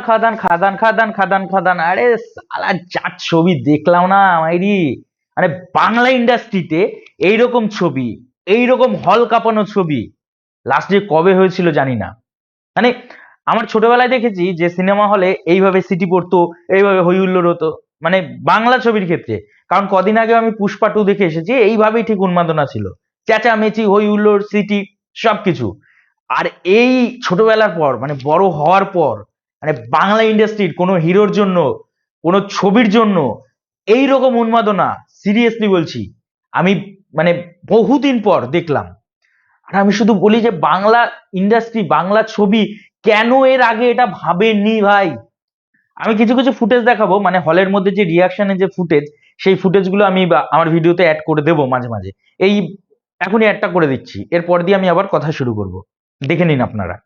খাদান খাদান খাদান খাদান খাদান, আরে সালা যা ছবি দেখলাম না মাইরি, মানে বাংলা ইন্ডাস্ট্রিতে এইরকম ছবি, এইরকম হল কাঁপানো ছবি লাস্টে কবে হয়েছিল জানি না। মানে আমার ছোটবেলায় দেখেছি যে সিনেমা হলে এইভাবে সিটি পড়তো, এইভাবে হই হুল্লোড় হতো, মানে বাংলা ছবির ক্ষেত্রে। কারণ কদিন আগে আমি পুষ্পা 2 দেখে এসেছি, এইভাবেই ঠিক উন্মাদনা ছিল, চেঁচামেচি হই হুল্লোড় সিটি সবকিছু। আর এই ছোটবেলার পর মানে বড় হওয়ার পর মানে বাংলা ইন্ডাস্ট্রির কোনো হিরোর জন্য, কোনো ছবির জন্য এইরকম উন্মাদনা, সিরিয়াসলি বলছি, আমি মানে বহুদিন পর দেখলাম। আর আমি শুধু বলি যে বাংলা ইন্ডাস্ট্রি, বাংলা ছবি কেন এর আগে এটা ভাবেনি ভাই। আমি কিছু কিছু ফুটেজ দেখাবো, মানে হলের মধ্যে যে রিয়াকশনের যে ফুটেজ, সেই ফুটেজগুলো আমি আমার ভিডিওতে অ্যাড করে দেবো মাঝে মাঝে। এই এখনই অ্যাডটা করে দিচ্ছি, এরপর দিয়ে আমি আবার কথা শুরু করব, দেখে নিন আপনারা।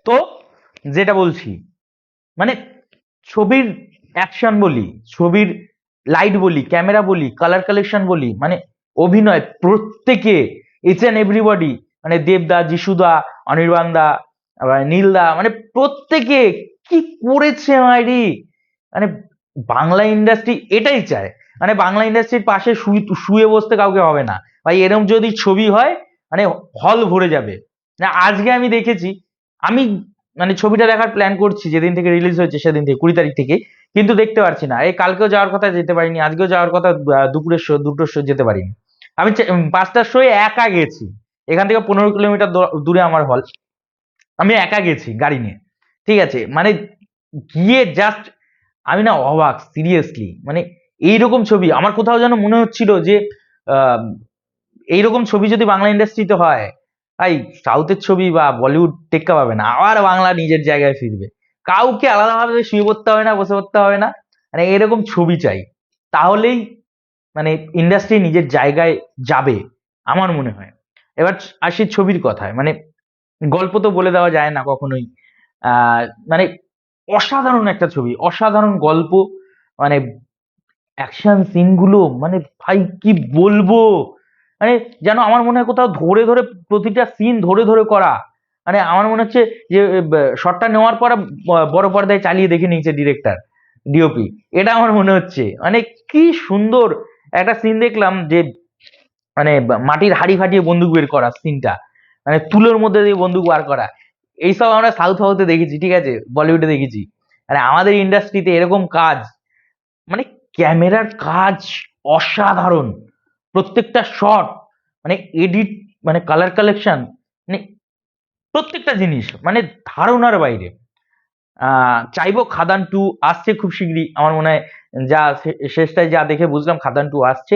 তো যেটা বলছি, মানে ছবির অ্যাকশন বলি, ছবির লাইট বলি, ক্যামেরা বলি, কালার কালেকশন বলি, মানে অভিনয় প্রত্যেকে, ইচ অ্যান্ড এভরিবডি, মানে দেবদা, যিশুদা, অনির্বাণদা, আবার নীলদা, মানে প্রত্যেকে কি করেছে মাইরি। মানে বাংলা ইন্ডাস্ট্রি এটাই চায়, মানে বাংলা ইন্ডাস্ট্রির পাশে শুয়ে বসতে কাউকে হবে না ভাই। এরকম যদি ছবি হয় মানে হল ভরে যাবে। না আজকে আমি দেখেছি, আমি মানে ছবিটা দেখার প্ল্যান করছি যেদিন থেকে রিলিজ হয়েছে সেদিন থেকে, 20 তারিখ থেকে, কিন্তু দেখতে পারছি না। এই কালকেও যাওয়ার কথা, যেতে পারিনি। আজকেও যাওয়ার কথা, দুপুরের শো, দুটোর শো যেতে পারিনি। আমি 5টার শোয়ে একা গেছি, এখান থেকে 15 কিলোমিটার দূরে আমার হল। আমি একা গেছি গাড়ি নিয়ে, ঠিক আছে, মানে গিয়ে জাস্ট আমি না অবাক, সিরিয়াসলি। মানে এইরকম ছবি আমার কোথাও যেন মনে হচ্ছিল যে আহ, এইরকম ছবি যদি বাংলা ইন্ডাস্ট্রিতে হয় ভাই, সাউথের ছবি বা বলিউড টেক্কা পাবে না, আবার বাংলা নিজের জায়গায় ফিরবে। কাউকে আলাদাভাবে শুয়ে পড়তে হবে না, বসে পড়তে হবে না, মানে এরকম ছবি চাই, তাহলেই মানে ইন্ডাস্ট্রি নিজের জায়গায় যাবে আমার মনে হয়। এবার আসি ছবির কথায়, মানে গল্প তো বলে দেওয়া যায় না কখনোই। আহ মানে অসাধারণ একটা ছবি, অসাধারণ গল্প, মানে অ্যাকশন সিন গুলো, মানে ভাই কি বলবো, মানে যেন আমার মনে হয় কোথাও ধরে ধরে প্রতিটা সিন ধরে ধরে করা। মানে আমার মনে হচ্ছে যে শটটা নেওয়ার পর বড় পর্দায় চালিয়ে দেখে নিয়েছে ডিরেক্টর, ডিওপি, এটা আমার মনে হচ্ছে। মানে কি সুন্দর একটা সিন দেখলাম যে মানে মাটির হাড়ি ফাটিয়ে বন্দুক বের করা সিনটা, মানে তুলোর মধ্যে দিয়ে বন্দুক বার করা, এইসব আমরা সাউথ হাউসে দেখেছি, ঠিক আছে, বলিউডে দেখেছি। মানে আমাদের ইন্ডাস্ট্রিতে এরকম কাজ, মানে ক্যামেরার কাজ অসাধারণ, প্রত্যেকটা শট, মানে এডিট, মানে কালার কালেকশন, মানে প্রত্যেকটা জিনিস মানে ধারণার বাইরে। চাইবো খাদান 2 আসছে খুব শিগগিরই আমার মনে হয়। যা শেষটায় যা দেখে বুঝলাম খাদান 2 আসছে।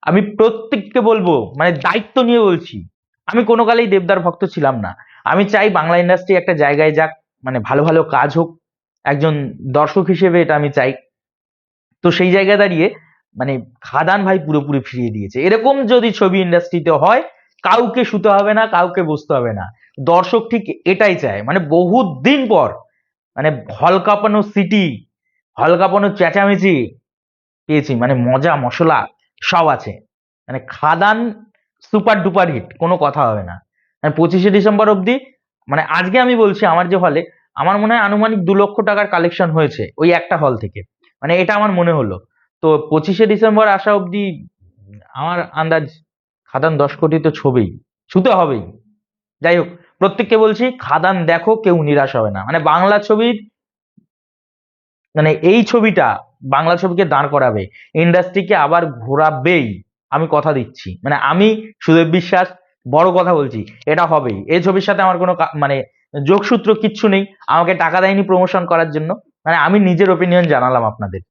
আমি প্রত্যেককে বলবো, মানে দায়িত্ব নিয়ে বলছি, আমি কোনো কালেই দেবদার ভক্ত ছিলাম না। আমি চাই বাংলা ইন্ডাস্ট্রি একটা জায়গায় যাক, মানে ভালো ভালো কাজ হোক, একজন দর্শক হিসেবে এটা আমি চাই। তো সেই জায়গায় দাঁড়িয়ে মানে খাদান ভাই পুরোপুরি ফিরিয়ে দিয়েছে। এরকম যদি ছবি ইন্ডাস্ট্রিতে হয়, কাউকে শুতে হবে না, কাউকে বসতে হবে না, দর্শক ঠিক এটাই চায়। মানে বহুত দিন পর মানে হল কাঁপানো সিটি, হল কাঁপানো চেঁচামেচি পেয়েছি, মানে মজা মশলা সব আছে। মানে খাদান সুপার ডুপার হিট, কোনো কথা হবে না। মানে 25শে ডিসেম্বর অবধি, মানে আজকে আমি বলছি আমার যে হলে, আমার মনে হয় আনুমানিক 2 লক্ষ টাকার কালেকশন হয়েছে ওই একটা হল থেকে, মানে এটা আমার মনে হলো। তো 25শে ডিসেম্বর আসা অবধি আমার আন্দাজ খাদান 10 কোটি তো ছবেই, ছুতে হবেই। যাই হোক, প্রত্যেককে বলছি খাদান দেখো, কেউ নিরাশ হবে না। মানে বাংলা ছবির, মানে এই ছবিটা বাংলা ছবিকে দাঁড় করাবে, ইন্ডাস্ট্রিকে আবার ঘোরাবেই, আমি কথা দিচ্ছি। মানে আমি সুদেব বিশ্বাস বড় কথা বলছি, এটা হবেই। এই ছবির সাথে আমার কোনো মানে যোগসূত্র কিচ্ছু নেই, আমাকে টাকা দেয়নি প্রমোশন করার জন্য, মানে আমি নিজের ওপিনিয়ন জানালাম আপনাদের।